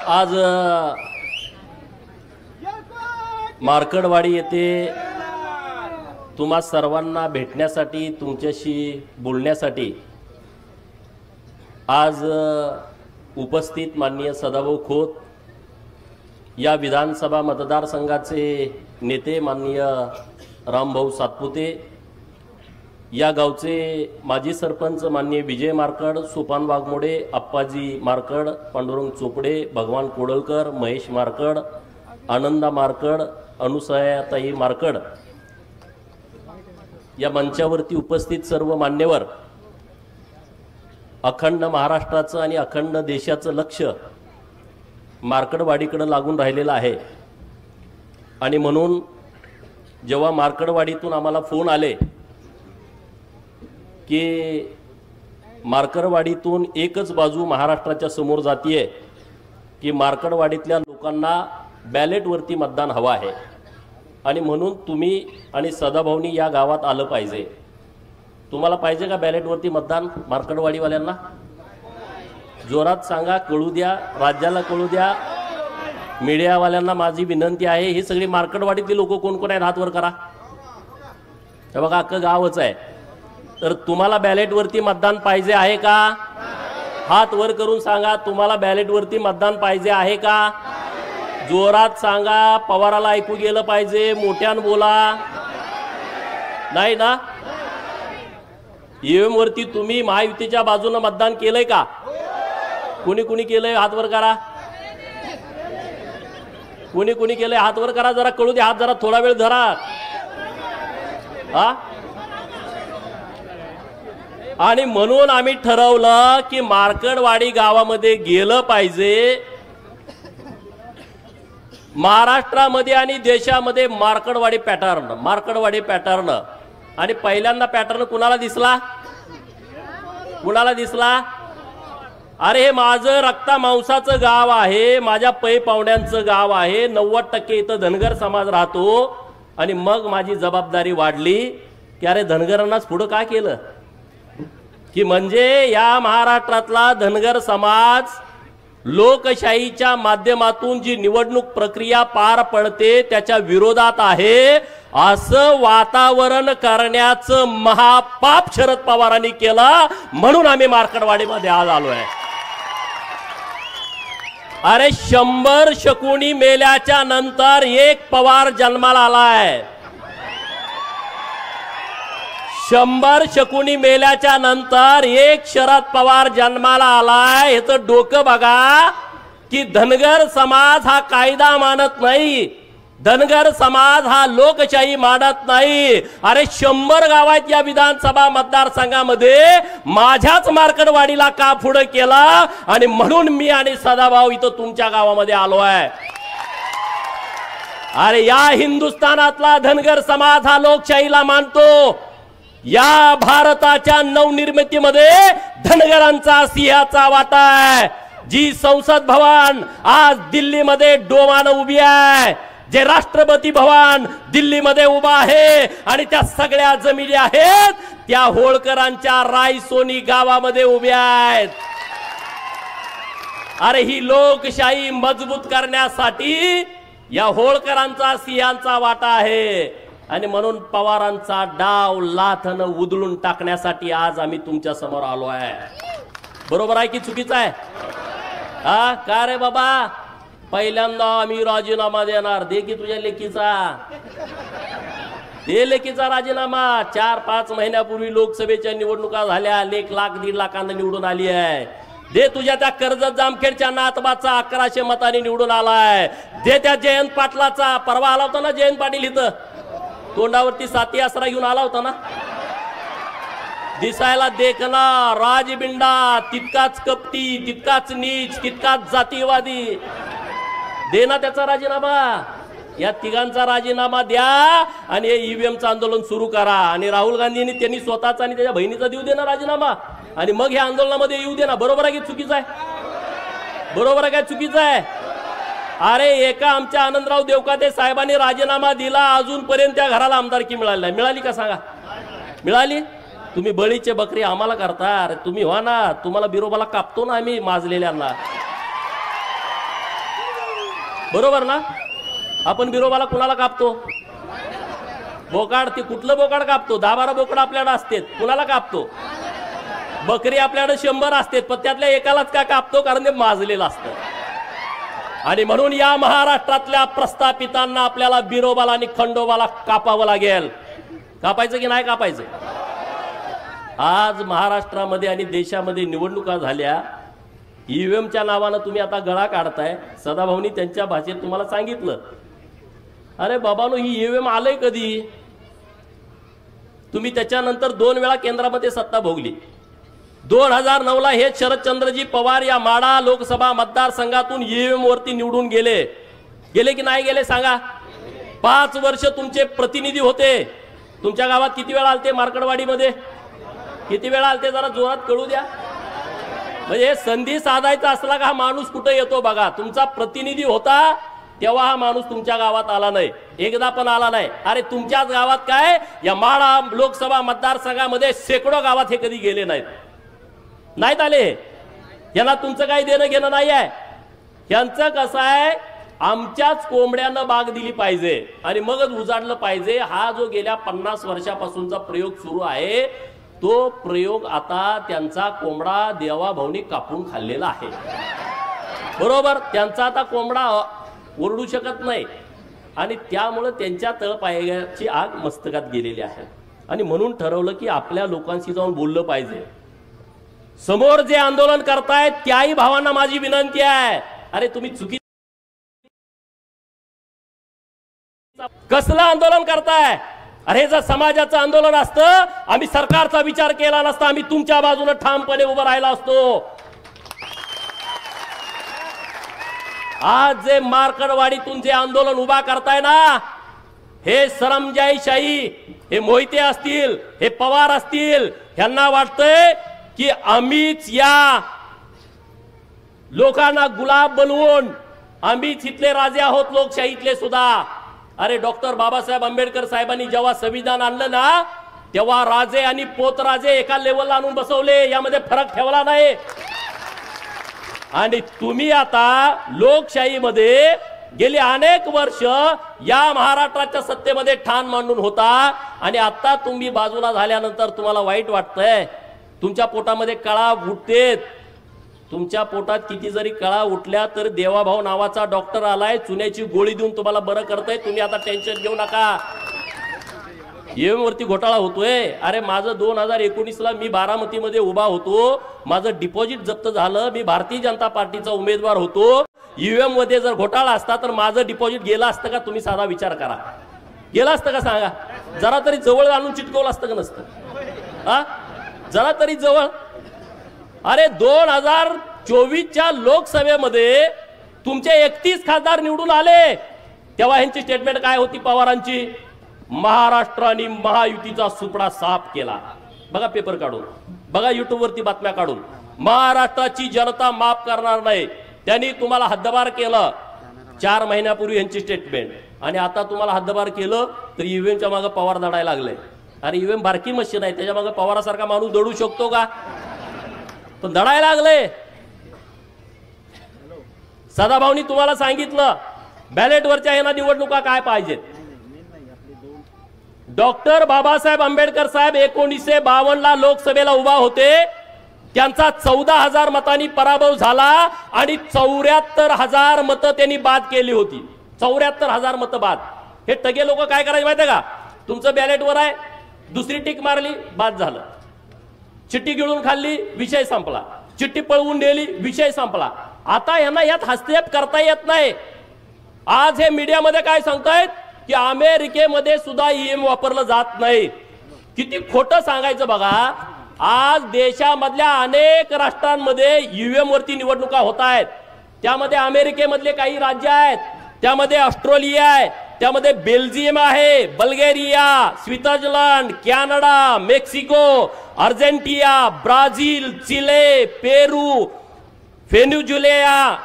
आज मार्कडवाडी येथे तुम्हा सर्वांना भेटण्यासाठी, तुमच्याशी बोलण्यासाठी आज उपस्थित माननीय सदाभाऊ खोत, या विधानसभा मतदारसंघाचे नेते माननीय रामभाऊ सातपुते, या गावचे माजी सरपंच माननीय विजय मारकड, सोपान वाघमोडे, अप्पाजी मारकड, पांडुरंग चोपडे, भगवान कोडलकर, महेश मारकड, आनंदा मारकड, अनुसयाताई मारकड, या मंचावरती उपस्थित सर्व मान्यवर, अखंड महाराष्ट्राचं आणि अखंड देशाचं लक्ष मार्कडवाडीकडे लागून राहिलेलं आहे। आणि म्हणून जेव्हा मार्कडवाडीतून आम्हाला फोन आले की मार्कडवाडीतून एकच बाजू महाराष्ट्राच्या समोर जातीये की मार्कडवाडीतल्या लोकांना बॅलेटवरती मतदान हवं आहे आणि म्हणून तुम्ही आणि सदाभाऊनी या गावात आलं पाहिजे। तुम्हाला पाहिजे का बॅलेटवरती मतदान? मार्कडवाडीवाल्यांना जोरात सांगा, कळू द्या, राज्याला कळू द्या। मीडियावाल्यांना माझी विनंती आहे, ही सगळी मार्कडवाडीतली लोक कोण कोण आहेत हात वर करा। हे बघा अख्खं गावच आहे। तर तुम्हाला बॅलेटवरती मतदान पाहिजे आहे का? हात वर करून सांगा, तुम्हाला बॅलेटवरती मतदान पाहिजे आहे का? जोरात सांगा, पवाराला ऐकू गेलं पाहिजे, मोठ्यानं बोला। नाही ना? ईव्हीएम वरती तुम्ही महायुतीच्या बाजूने मतदान केलंय का? कोणी कोणी केलंय हात वर करा। कोणी कोणी केलंय हात वर करा, जरा कळू दे, हात जरा थोडा वेळ धरा। हा, आणि म्हणून आम्ही ठरवलं की मार्कडवाडी गावामध्ये गेलं पाहिजे। महाराष्ट्रामध्ये आणि देशामध्ये मार्कडवाडी पॅटर्न आणि पहिल्यांदा पॅटर्न कुणाला दिसला? कुणाला दिसला? अरे हे माझं रक्ता मांसाचं गाव आहे, माझ्या पै पाहुण्यांचं गाव आहे, 90% इथं धनगर समाज राहतो। आणि मग माझी जबाबदारी वाढली की अरे धनगरांनाच पुढं का केलं, की म्हणजे या महाराष्ट्रातला धनगर समाज लोकशाहीच्या माध्यमातून जी निवडणूक प्रक्रिया पार पडते त्याच्या विरोधात आहे असं वातावरण करण्याचं महापाप शरद पवारांनी केलं। म्हणून आम्ही मार्कडवाडीमध्ये आज आलोय। अरे 100 शकुनी मेल्याच्या नंतर एक पवार जन्माला आलाय। 100 शकुनी मेल्याच्या नंतर एक शरद पवार जन्माला आलाय। ह्याचं डोकं बघा की धनगर समाज हा कायदा मानत नाही, धनगर समाज हा लोकशाही मानत नाही। अरे 100 गावात या विधानसभा मतदारसंघामध्ये माझ्याच मार्कडवाडीला का पुढे केला? आणि म्हणून मी आणि सदाभाऊ इथं तुमच्या गावामध्ये आलो आहे। अरे या हिंदुस्थानातला धनगर समाज हा लोकशाहीला मानतो। या भारताच्या नवनिर्मितीमध्ये धनगरांचा सिंहाचा वाटा आहे। जी संसद भवन आज दिल्लीमध्ये डोमानं उभी आहे, जे राष्ट्रपती भवन दिल्लीमध्ये उभा आहे आणि त्या सगळ्या जमिनी आहेत त्या होळकरांच्या रायसोनी गावामध्ये उभ्या आहेत। अरे ही लोकशाही मजबूत करण्यासाठी या होळकरांचा सिंहाचा वाटा आहे। आणि म्हणून पवारांचा डाव लाथन उधळून टाकण्यासाठी आज आम्ही तुमच्या समोर आलो आहे। बरोबर आहे की चुकीचं आहे? हा का रे बाबा? पहिल्यांदा आम्ही राजीनामा देणार, दे की तुझ्या लेकीचा, दे लेकीचा राजीनामा। 4-5 महिन्यापूर्वी लोकसभेच्या निवडणुका झाल्या, 1 लाख 1.5 लाखांना निवडून आली आहे। दे तुझ्या त्या कर्जत जामखेडच्या नातबाचा 1100 मतांनी निवडून आलाय। दे त्या जयंत पाटलाचा, परवा आला होता ना जयंत पाटील इथं, तोंडावरती साथी आसरा घेऊन आला होता ना, दिसायला देखना राजबिंडा, तितकाच कपटी, तितकाच नीच, तितकाच जातीवादी। दे ना त्याचा राजीनामा, या तिघांचा राजीनामा द्या आणि हे ईव्हीएमचं आंदोलन सुरू करा। आणि राहुल गांधींनी त्यांनी स्वतःचा आणि त्याच्या बहिणीचा देऊ दे ना राजीनामा, आणि मग या आंदोलनामध्ये येऊ दे ना। बरोबर आहे की चुकीचं आहे? बरोबर आहे काय चुकीचं आहे? अरे एका आमच्या आनंदराव देवकाते साहेबांनी राजीनामा दिला, अजूनपर्यंत त्या घराला आमदारकी मिळाली नाही। मिळाली का सांगा? मिळाली? तुम्ही बळीचे बकरी आम्हाला करता, अरे तुम्ही व्हा ना, तुम्हाला बिरोबाला कापतो ना आम्ही माजलेल्यांना। बरोबर ना? आपण बिरोबाला कुणाला कापतो? बोकाड. ते कुठलं बोकाड कापतो? 10-12 बोकड आपल्याकडे असतात, कुणाला कापतो? बकरी आपल्याकडे 100 असतात, पण त्यातल्या एकालाच का कापतो? कारण ते माजलेलं असतं. आणि म्हणून या महाराष्ट्रातल्या प्रस्थापितांना आपल्याला बिरोबाला आणि खंडोबाला कापावं लागेल. कापायचं की नाही कापायचं? आज महाराष्ट्रामध्ये आणि देशामध्ये निवडणुका झाल्या, ईव्हीएमच्या नावानं तुम्ही आता गळा काढताय. सदाभाऊनी त्यांच्या भाषेत तुम्हाला सांगितलं, अरे बाबांनो, ही ईव्हीएम आलंय कधी? तुम्ही त्याच्यानंतर 2 वेळा केंद्रामध्ये सत्ता भोगली. 2009ला हे शरदचंद्रजी पवार या माढा लोकसभा मतदारसंघातून ईव्हीएम वरती निवडून गेले की नाही गेले सांगा? 5 वर्ष तुमचे प्रतिनिधी होते. तुमच्या गावात किती वेळा आलते? मार्कडवाडीमध्ये किती वेळा आलते? जरा जोरात कळू द्या. म्हणजे संधी साधायचा असला का हा माणूस कुठे येतो बघा. तुमचा प्रतिनिधी होता तेव्हा हा माणूस तुमच्या गावात आला नाही, एकदा पण आला नाही. अरे तुमच्याच गावात काय, या माढा लोकसभा मतदारसंघामध्ये शेकडो गावात हे कधी गेले नाहीत आले. यांना तुमचं काही देणं घेणं नाही आहे. यांचं कसं आहे, आमच्याच कोंबड्यानं बाग दिली पाहिजे आणि मगच उजाडलं पाहिजे. हा जो गेल्या 50 वर्षापासूनचा प्रयोग सुरू आहे, तो प्रयोग आता त्यांचा कोंबडा देवाभाऊनी कापून खाल्लेला आहे. बरोबर? त्यांचा आता कोंबडा ओरडू शकत नाही आणि त्यामुळे त्यांच्या तळपायाची आग मस्तकात गेलेली आहे. आणि म्हणून ठरवलं की आपल्या लोकांशी जाऊन बोललं पाहिजे. समोर जे आंदोलन करतायत त्याही भावांना माझी विनंती आहे, अरे तुम्ही चुकी कसलं आंदोलन करताय? अरे जर समाजाचं आंदोलन असतं, आम्ही सरकारचा विचार केला नसता, आम्ही तुमच्या बाजूने ठामपणे उभं राहिला असतो. आज जे मार्कडवाडीतून जे आंदोलन उभा करताय ना, हे सरंजाईशाही, हे मोहिते असतील, हे पवार असतील, ह्यांना वाटतंय की आम्हीच या लोकांना गुलाब बनवून आम्हीच इथले राजे आहोत लोकशाहीतले सुद्धा. अरे डॉक्टर बाबासाहेब आंबेडकर साहेबांनी जेव्हा संविधान आणलं ना, तेव्हा राजे आणि पोतराजे एका लेवलला आणून बसवले, यामध्ये फरक ठेवला नाही. आणि तुम्ही आता लोकशाहीमध्ये गेली अनेक वर्ष या महाराष्ट्राच्या सत्तेमध्ये ठाण मांडून होता आणि आता तुम्ही बाजूला झाल्यानंतर तुम्हाला वाईट वाटतंय. तुमच्या पोटामध्ये कळा उठतेत. तुमच्या पोटात किती जरी कळा उठल्या तर देवाभाऊ नावाचा डॉक्टर आलाय, चुन्याची गोळी देऊन तुम्हाला बरं करतोय. तुम्ही आता टेन्शन घेऊ नका. ईव्हीएम वरती घोटाळा होतोय. अरे माझं 2019ला मी बारामतीमध्ये उभा होतो, माझं डिपॉझिट जप्त झालं, मी भारतीय जनता पार्टीचा उमेदवार होतो. ईव्हीएम मध्ये जर घोटाळा असता तर माझं डिपॉझिट गेलं असतं का? तुम्ही साधा विचार करा, गेलं असतं का सांगा? जरा तरी जवळ आणून चिटकवलं असतं का नसतं? हा, जरा तरी जवळ. अरे 2024च्या लोकसभेमध्ये तुमचे 31 खासदार निवडून आले, तेव्हा ह्यांची स्टेटमेंट काय होती पवारांची? महाराष्ट्र आणि महायुतीचा सुपडा साफ केला. बघा पेपर काढून, बघा युट्यूब वरती बातम्या काढून. महाराष्ट्राची जनता माफ करणार नाही, त्यांनी तुम्हाला हद्दपार केलं. 4 महिन्यापूर्वी यांची स्टेटमेंट. आणि आता तुम्हाला हद्दपार केलं तर ईव्हीएमच्या मागे पवार दडायला लागले. अरे ईव्हीएम बारकी मशीन आहे, त्याच्या मागे पवारासारखा माणूस दडू शकतो का? पण दडायला लागले. सदाभाऊनी तुम्हाला सांगितलं बॅलेटवरच्या ह्यांना निवडणुका काय पाहिजेत. डॉक्टर बाबासाहेब आंबेडकर साहेब 1952ला लोकसभेला उभा होते, त्यांचा 14,000 मतांनी पराभव झाला आणि 74,000 मतं त्यांनी बाद केली होती. 74,000 मतं बाद. हे टगे लोक काय करायचे माहिती का? तुमचं बॅलेटवर आहे, दुसरी टिक मारली, बाद झालं. चिठ्ठी गिळून खाल्ली, विषय संपला. चिठ्ठी पळवून नेली, विषय संपला. आता यांना यात हस्तक्षेप करता येत नाही. आज हे मीडियामध्ये काय सांगतायत की अमेरिकेमध्ये सुद्धा ईव्हीएम वापरलं जात नाही. किती खोटं सांगायचं बघा. आज देशामधल्या अनेक राष्ट्रांमध्ये ईव्हीएम वरती निवडणुका होत आहेत. त्यामध्ये अमेरिकेमधले काही राज्य आहेत, त्यामध्ये ऑस्ट्रेलिया आहे, त्यामध्ये बेल्जियम आहे, Bulgaria, Switzerland, Canada, Mexico, Argentina, Brazil, Chile, Peru, Venezuela,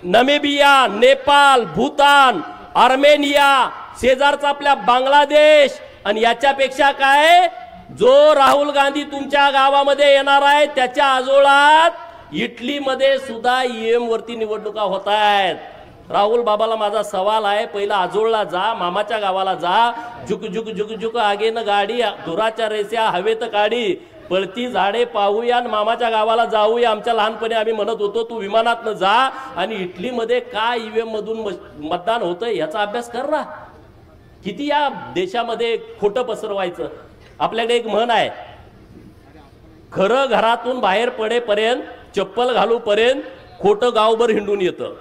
Namibia, Nepal, Bhutan, Armenia, शेजारचा आपल्या बांगलादेश. आणि याच्यापेक्षा काय, जो राहुल गांधी तुमच्या गावामध्ये येणार आहे त्याच्या आजोळात इटलीमध्ये सुद्धा ईव्हीएम वरती निवडणुका होत आहेत. राहुल बाबाला माझा सवाल आहे, पहिला आजोळला जा, मामाच्या गावाला जा, झुक झुक झुक झुक आगे न गाडी, धुराच्या रेस्या हवेत काढी, पळती झाडे पाहूया आणि मामाच्या गावाला जाऊया. आमच्या लहानपणी आम्ही म्हणत होतो तू विमानातनं जा आणि इटलीमध्ये काय ईव्हीएम मधून मतदान होतंय याचा अभ्यास कर ना. किती या देशामध्ये खोटं पसरवायचं. आपल्याकडे एक म्हण आहे, खरं घरातून बाहेर पडेपर्यंत चप्पल घालूपर्यंत खोटं गावभर हिंडून येतं.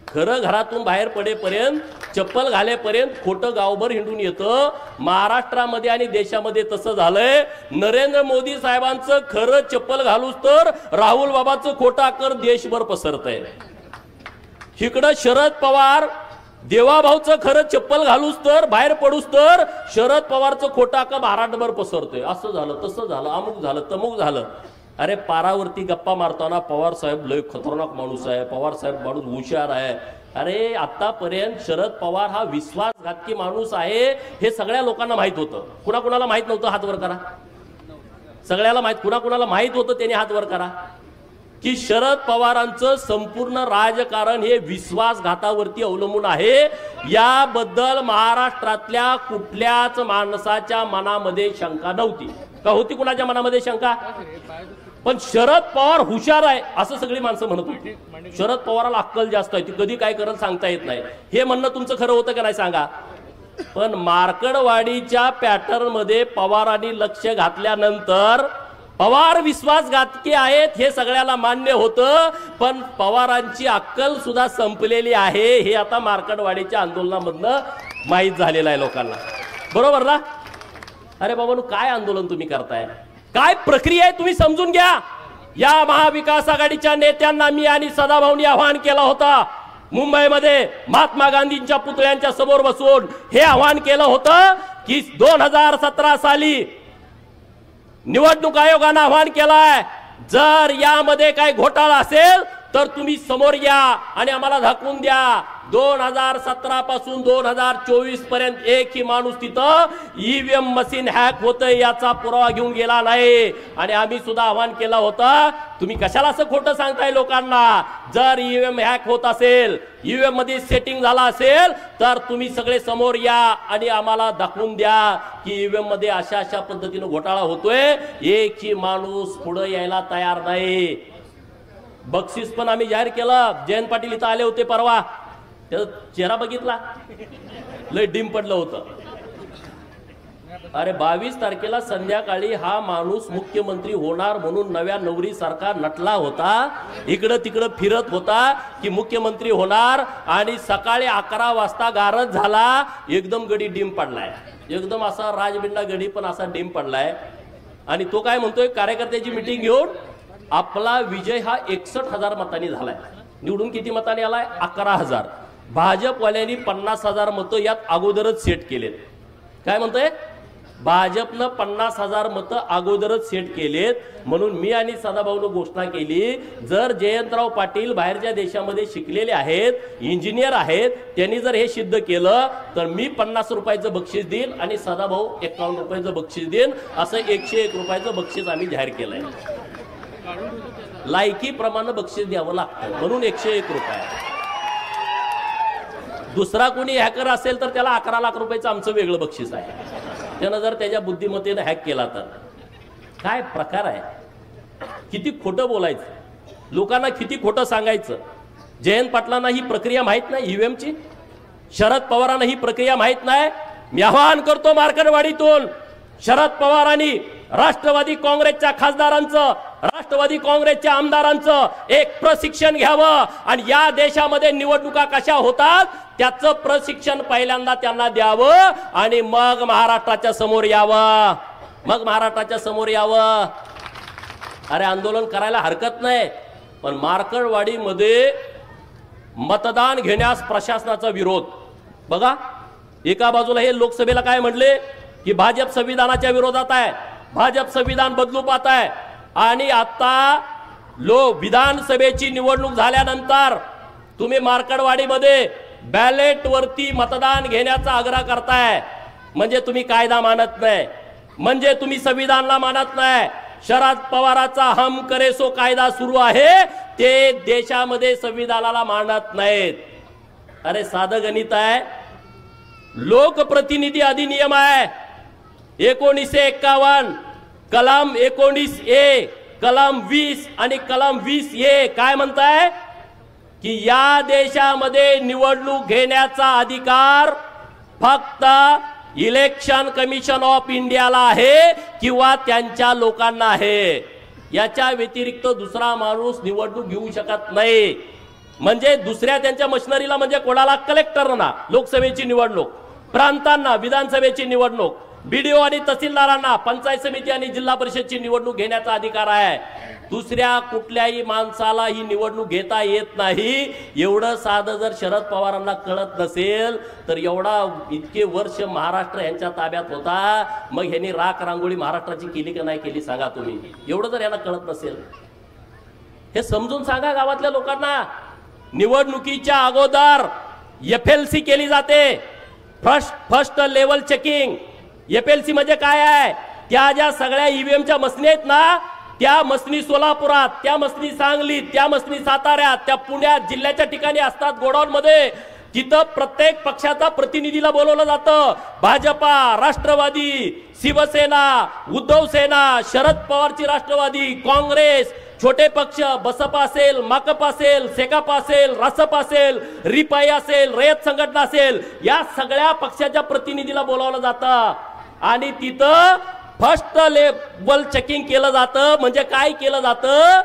खरं घरातून बाहेर पडेपर्यंत चप्पल घालेपर्यंत खोटं गावभर हिंडून येतं. महाराष्ट्रामध्ये आणि देशामध्ये तसं झालंय. नरेंद्र मोदी साहेबांचं खरं चप्पल घालूच तर राहुल बाबाचं खोटा कर देशभर पसरतंय. इकडं शरद पवार देवाभाऊचं खरं चप्पल घालूच तर बाहेर पडूच तर शरद पवारचं खोटा का महाराष्ट्रभर पसरतोय. असं झालं तसं झालं, अमुक झालं तमुक झालं. अरे पारावरती गप्पा मारताना पवार साहेब लय खतरनाक माणूस आहे, पवार साहेब माणूस हुशार आहे. अरे आतापर्यंत शरद पवार हा विश्वासघातकी माणूस आहे हे सगळ्या लोकांना माहित होतं. कुणाकुणाला माहित नव्हतं हात वर करा. सगळ्याला माहित, कुणाकुणाला माहित होतं त्याने हात वर करा की शरद पवारांचं संपूर्ण राजकारण हे विश्वासघातावरती अवलंबून आहे. याबद्दल महाराष्ट्रातल्या कुठल्याच माणसाच्या मनामध्ये शंका नव्हती. का होती कुणाच्या मनामध्ये शंका? पण शरद पवार हुशार आहे असं सगळी माणसं म्हणत होती. शरद पवाराला अक्कल जास्त आहे, ती कधी काय करत सांगता येत नाही. हे म्हणणं तुमचं खरं होतं का नाही सांगा. पण मार्कडवाडीच्या पॅटर्न मध्ये पवारांनी लक्ष घातल्यानंतर पवार विश्वासघातकी आहेत हे सगळ्याला मान्य होतं. पण पवारांची अक्कल सुद्धा संपलेली आहे हे आता मार्कडवाडीच्या आंदोलनामधनं माहीत झालेलं आहे लोकांना. बरोबर ना? अरे बाबा काय आंदोलन तुम्ही करताय, काय प्रक्रिया आहे तुम्ही समजून घ्या. या महाविकास आघाडीच्या नेत्यांना मी आणि सदाभाऊंनी आवाहन केलं होतं. मुंबईमध्ये महात्मा गांधींच्या पुतळ्यांच्या समोर बसून हे आवाहन केलं होतं की 2017 साली निवडणूक आयोगानं आवाहन केलाय, जर यामध्ये काय घोटाळा असेल तर तुम्ही समोर या आणि आम्हाला झाकून द्या. 2017 पासून 2024 पर्यंत एकही माणूस तिथं ईव्हीएम मशीन हॅक होतंय याचा पुरावा घेऊन गेला नाही. आणि आम्ही सुद्धा आवाहन केलं होतं, तुम्ही कशाला असं खोटं सांगताय लोकांना. जर ईव्हीएम हॅक होत असेल, ईव्हीएम मध्ये सेटिंग झाला असेल तर तुम्ही सगळे समोर या आणि आम्हाला दाखवून द्या की ईव्हीएम मध्ये अशा अशा पद्धतीने घोटाळा होतोय. एकही माणूस पुढे यायला तयार नाही. बक्षीस पण आम्ही जाहीर केलं. जयंत पाटील इथं आले होते परवा, त्याचा चेहरा बघितला, लय डिम पडलं होतं. अरे 22 तारखेला संध्याकाळी हा माणूस मुख्यमंत्री होणार म्हणून नव्या नवरी सारखा नटला होता, इकडं तिकडं फिरत होता की मुख्यमंत्री होणार. आणि सकाळी 11 वाजता गारज झाला, एकदम गडी डिम पडलाय. एकदम असा राजबिंडा गडी पण असा डिम पडलाय. आणि तो काय म्हणतोय, कार्यकर्त्याची मिटिंग घेऊन आपला विजय हा 61,000 मतांनी झालाय. निवडून किती मतांनी आलाय? 11,000. भाजपवाल्यांनी 50,000 मतं यात अगोदरच सेट केलेत. काय म्हणतोय? भाजपनं 50,000 मतं अगोदरच सेट केलेत. म्हणून मी आणि सदाभाऊनं घोषणा केली, जर जयंतराव पाटील बाहेरच्या देशामध्ये शिकलेले आहेत, इंजिनियर आहेत, त्यांनी जर हे सिद्ध केलं तर मी 50 रुपयाचं बक्षीस देईन आणि सदाभाऊ 51 रुपयाचं बक्षीस देईन. असं 101 रुपयाचं बक्षीस आम्ही जाहीर केलंय. लायकीप्रमाणे बक्षीस द्यावं लागतं म्हणून 101 रुपये. दुसरा कोणी हॅकर असेल तर त्याला 11 लाख रुपयाचं आमचं वेगळं बक्षीस आहे. त्यानं जर त्याच्या बुद्धिमत्तेने हॅक केला तर काय प्रकार आहे. किती खोटं बोलायचं, लोकांना किती खोटं सांगायचं. जयंत पाटलांना ही प्रक्रिया माहित नाही ईव्हीएमची, शरद पवारांना ही प्रक्रिया माहित नाही. मी आवाहन करतो मार्कडवाडीतून, शरद पवारांनी राष्ट्रवादी काँग्रेसच्या खासदारांचं, राष्ट्रवादी काँग्रेसच्या आमदारांचं एक प्रशिक्षण घ्यावं आणि या देशामध्ये निवडणुका कशा होतात त्याचं प्रशिक्षण पहिल्यांदा त्यांना द्यावं आणि मग महाराष्ट्राच्या समोर यावं. अरे आंदोलन करायला हरकत नाही, पण मार्कडवाडीमध्ये मतदान घेण्यास प्रशासनाचा विरोध बघा. एका बाजूला हे लोकसभेला काय म्हणले की भाजप संविधानाच्या विरोधात आहे, भाजप संविधान बदलू पाहत आहे. आणि आता विधानसभेची निवडणूक झाल्यानंतर तुम्ही मार्कडवाडीमध्ये बॅलेट वरती मतदान घेण्याचा आग्रह करताय. म्हणजे तुम्ही कायदा मानत नाही, म्हणजे तुम्ही संविधानला मानत नाही. शरद पवाराचा हम करे सो कायदा सुरू आहे, ते देशामध्ये संविधानाला मानत नाहीत. अरे साधं गणित आहे. लोकप्रतिनिधी अधिनियम आहे 1951, कलम 19A, कलम 20 आणि कलम 20A काय म्हणताय की या देशामध्ये निवडणूक घेण्याचा अधिकार फक्त इलेक्शन कमिशन ऑफ इंडियाला आहे किंवा त्यांच्या लोकांना आहे. याच्या व्यतिरिक्त दुसरा माणूस निवडणूक घेऊ शकत नाही. म्हणजे दुसऱ्या त्यांच्या मशिनरीला म्हणजे कोणाला कलेक्टरना लोकसभेची निवडणूक, प्रांतांना विधानसभेची निवडणूक, बीडीओ आणि तहसीलदारांना पंचायत समिती आणि जिल्हा परिषदची निवडणूक घेण्याचा अधिकार आहे. दुसऱ्या कुठल्याही माणसाला ही निवडणूक घेता येत नाही. एवढं साधं जर शरद पवारांना कळत नसेल तर एवढा इतके वर्ष महाराष्ट्र यांच्या ताब्यात होता, मग ह्यांनी राख रांगोळी महाराष्ट्राची केली का नाही केली सांगा तुम्ही. एवढं जर यांना कळत नसेल हे समजून सांगा गावातल्या लोकांना. निवडणुकीच्या अगोदर FLC केली जाते, फर्स्ट लेवल चेकिंग. FLC म्हणजे काय आहे? त्या ज्या सगळ्या ईव्हीएमच्या मसनी आहेत ना, त्या मसनी सोलापुरात, त्या मसनी सांगलीत, त्या मसनी साताऱ्यात, त्या पुण्यात जिल्ह्याच्या ठिकाणी असतात गोडाऊन मध्ये. तिथं प्रत्येक पक्षाचा प्रतिनिधीला बोलवलं जातं. भाजपा, राष्ट्रवादी, शिवसेना, उद्धव सेना, शरद पवारची राष्ट्रवादी, काँग्रेस, छोटे पक्ष बसपा असेल, माकप असेल, सेकाप असेल, रासप असेल, रिपाई असेल, रयत संघटना असेल, या सगळ्या पक्षाच्या प्रतिनिधीला बोलावलं जातं आणि तिथं फर्स्ट लेवल चेकिंग केलं जातं. म्हणजे काय केलं जातं?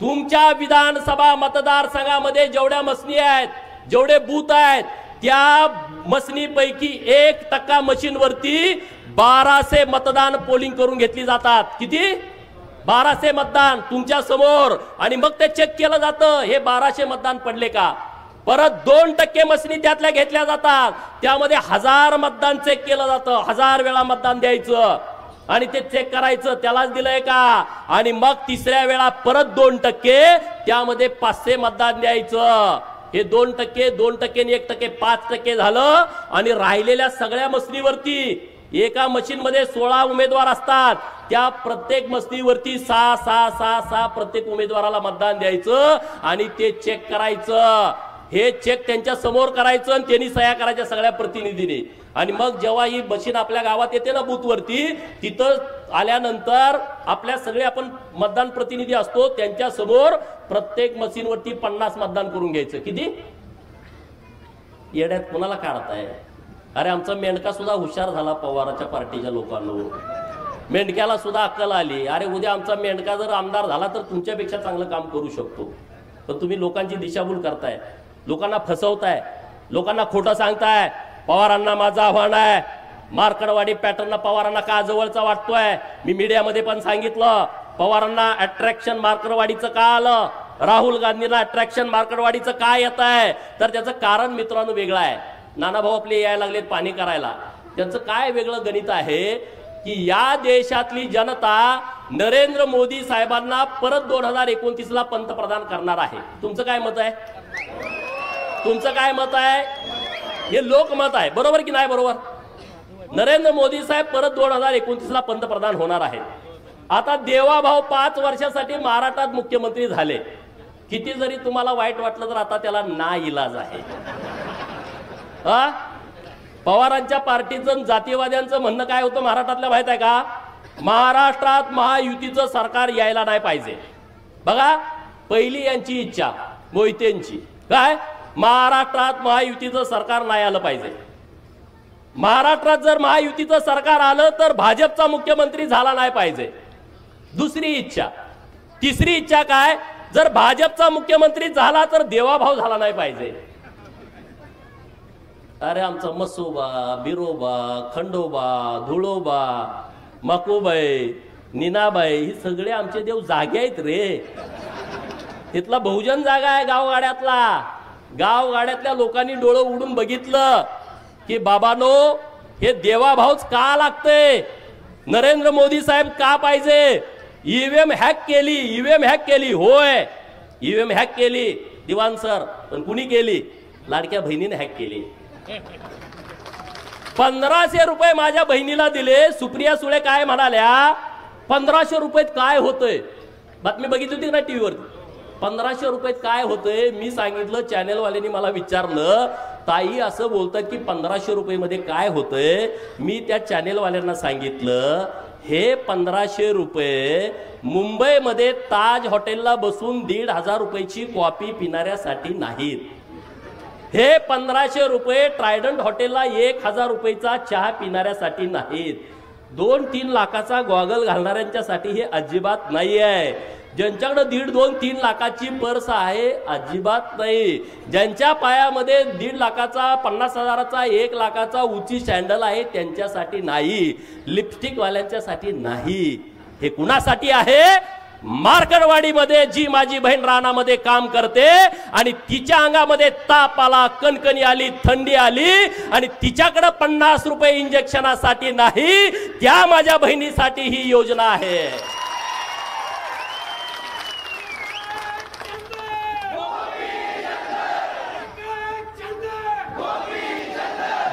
तुमच्या विधानसभा मतदारसंघामध्ये जेवढ्या मसनी आहेत, जेवढे बूथ आहेत, त्या मसनीपैकी 1% मशीनवरती 1200 मतदान पोलिंग करून घेतली जातात. किती? 1200 मतदान तुमच्या समोर. आणि मग ते चेक केलं जातं हे 1200 मतदान पडले का. परत 2% मसनी त्यातल्या घेतल्या जातात, त्यामध्ये 1000 मतदान चेक केलं जातं. 1000 वेळा मतदान द्यायचं आणि ते चेक करायचं त्यालाच दिलंय का. आणि मग तिसऱ्या वेळा परत 2%, त्यामध्ये 500 मतदान द्यायचं. हे 2%, 2% आणि 1%, 5% झालं. आणि राहिलेल्या सगळ्या मसनीवरती एका मशीन मध्ये 16 उमेदवार असतात, त्या प्रत्येक मसनीवरती 6 प्रत्येक उमेदवाराला मतदान द्यायचं आणि ते चेक करायचं. हे चेक त्यांच्या समोर करायचं आणि त्यांनी सह्या करायच्या सगळ्या प्रतिनिधींनी. आणि मग जेव्हा ही मशीन आपल्या गावात येते ना बूथवरती, तिथं आल्यानंतर आपल्या सगळे आपण मतदान प्रतिनिधी असतो, त्यांच्या समोर प्रत्येक मशीनवरती 50 मतदान करून घ्यायचं. किती? येड्यात कोणाला काढताय? अरे आमचा मेंढका सुद्धा हुशार झाला पवाराच्या पार्टीच्या लोकांनो. मेंढक्याला सुद्धा अक्कल आली. अरे उद्या आमचा मेंढका जर आमदार झाला तर तुमच्यापेक्षा चांगलं काम करू शकतो. पण तुम्ही लोकांची दिशाभूल करताय, लोकांना फसवताय, लोकांना खोटं सांगताय. पवारांना माझं आव्हान आहे, मार्कडवाडी पॅटर्न पवारांना का जवळचा वाटतोय. मी मीडियामध्ये पण सांगितलं, पवारांना अट्रॅक्शन मार्कडवाडीचं का आलं, राहुल गांधींना अट्रॅक्शन मार्कडवाडीचं का येत आहे, तर त्याचं कारण मित्रांनो वेगळं आहे. नानाभाऊ आपले यायला लागलेत पाणी करायला. त्यांचं काय वेगळं गणित आहे की या देशातली जनता नरेंद्र मोदी साहेबांना परत 2029ला पंतप्रधान करणार आहे. तुमचं काय मत आहे? तुमचं काय मत आहे? हे लोकमत आहे, बरोबर की नाही बरोबर? नरेंद्र मोदी साहेब परत 2029ला पंतप्रधान होणार आहेत. आता देवाभाऊ 5 वर्षासाठी महाराष्ट्रात मुख्यमंत्री झाले. किती जरी तुम्हाला वाईट वाटलं तर आता त्याला नाइलाज आहे. पवारांच्या पार्टीचं जातीवाद्यांचं म्हणणं काय होतं महाराष्ट्रातल्या माहित आहे का? महाराष्ट्रात महायुतीचं सरकार यायला नाही पाहिजे. बघा पहिली यांची इच्छा मोहितेंची काय, महाराष्ट्रात महायुतीचं सरकार नाही आलं पाहिजे. महाराष्ट्रात जर महायुतीचं सरकार आलं तर भाजपचा मुख्यमंत्री झाला नाही पाहिजे, दुसरी इच्छा. तिसरी इच्छा काय, जर भाजपचा मुख्यमंत्री झाला तर देवाभाऊ झाला नाही पाहिजे. अरे आमचा मसोबा, बिरोबा, खंडोबा, धुळोबा, मकोबाई, नीनाबाई ही सगळे आमचे देव जागे आहेत रे. तिथला बहुजन जागा आहे गावगाड्यातला. गावगाड्यातल्या लोकांनी डोळं उडून बघितलं की बाबानो हे देवाभाऊच का लागते, नरेंद्र मोदी साहेब का पाहिजे. ईव्हीएम हॅक केली, ईव्हीएम हॅक केली. होय ईव्हीएम हॅक केली दिवाण सर, पण कुणी केली? लाडक्या बहिणीने हॅक केली. 1500 रुपये माझ्या बहिणीला दिले. सुप्रिया सुळे काय म्हणाल्या, 1500 रुपयात काय होतंय? बातमी बघितली होती ना टीव्हीवर. 1500 रुपयात काय होतंय? मी सांगितलं, चॅनेलवाल्यांनी मला विचारलं ताई असं बोलतात की 1500 रुपये मध्ये काय होतंय। मी त्या चॅनेलवाल्यांना सांगितलं हे 1500 रुपये मुंबईमध्ये ताज हॉटेलला बसून 1500 रुपयाची कॉफी पिणाऱ्यासाठी नाहीत। हे 1500 रुपये ट्रायडंट हॉटेलला 1000 रुपयाचा चहा पिणाऱ्यासाठी नाहीत। 2-3 लाखाचा गॉगल घालणाऱ्यांच्यासाठी हे अजिबात नाही आहे। ज्यांच्याकडे 1.5-2-3 लाखाची पर्स आहे अजिबात नाही। ज्यांच्या पायामध्ये 1.5 लाखाचा 50,000चा 1 लाखाचा उंची सॅन्डल आहे त्यांच्यासाठी नाही। लिपस्टिक वाल्यांच्यासाठी नाही। हे कुणासाठी आहे? मार्कडवाडीमध्ये जी माझी बहीण रानामध्ये काम करते आणि तिच्या अंगामध्ये ताप आला, कणकणी आली, थंडी आली आणि तिच्याकडे 50 रुपये इंजेक्शनासाठी नाही, त्या माझ्या बहिणीसाठी ही योजना आहे।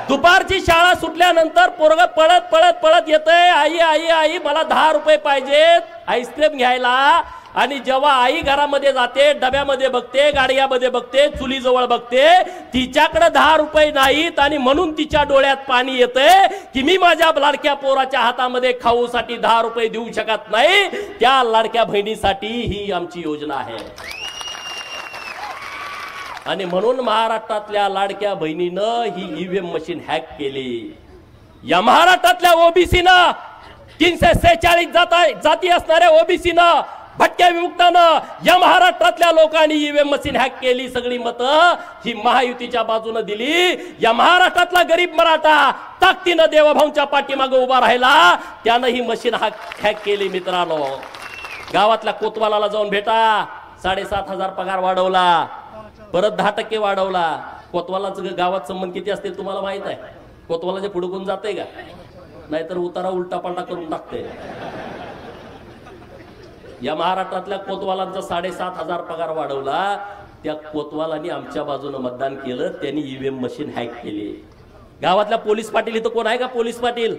दुपारची शाळा सुटल्यानंतर पोरग पळत पळत पळत येतंय, आई आई आई मला 10 रुपये पाहिजेत आईस्क्रीम घ्यायला। आणि जेव्हा आई घरामध्ये जाते, डब्यामध्ये बघते, गाडग्यामध्ये बघते, चुलीजवळ बघते, तिच्याकडे 10 रुपये नाहीत आणि म्हणून तिच्या डोळ्यात पाणी येतंय की मी माझ्या लाडक्या पोराच्या हातामध्ये खाऊसाठी 10 रुपये देऊ शकत नाही। त्या लाडक्या बहिणीसाठी ही आमची योजना आहे। आणि म्हणून महाराष्ट्रातल्या लाडक्या बहिणीनं ही ईव्हीएम मशीन हॅक केली। या महाराष्ट्रातल्या ओबीसीनं 346 जाती असणाऱ्या ओबीसीनं, भटक्या विमुक्तानं, या महाराष्ट्रातल्या लोकांनी ईव्हीएम मशीन हॅक केली। सगळी मतं ही महायुतीच्या बाजूने दिली। या महाराष्ट्रातला गरीब मराठा ताकदीनं देवाभाऊंच्या पाठीमागे उभा राहिला, त्यानं ही मशीन हॅक केली। मित्रांनो, गावातल्या कोतवालाला जाऊन भेटा, 7,500 पगार वाढवला, परत 10% वाढवला। कोतवालाचं गावात संबंध किती असतील तुम्हाला माहित आहे? कोतवालाच्या पुढे कोण जाते का? नाहीतर उतारा उलटा पालटा करून टाकते। या महाराष्ट्रातल्या कोतवालांचा 7,500 पगार वाढवला। त्या कोतवालांनी आमच्या बाजूने मतदान केलं, त्यांनी ईव्हीएम मशीन हॅक केली। गावातल्या पोलीस पाटील इथं कोण आहे का? पोलीस पाटील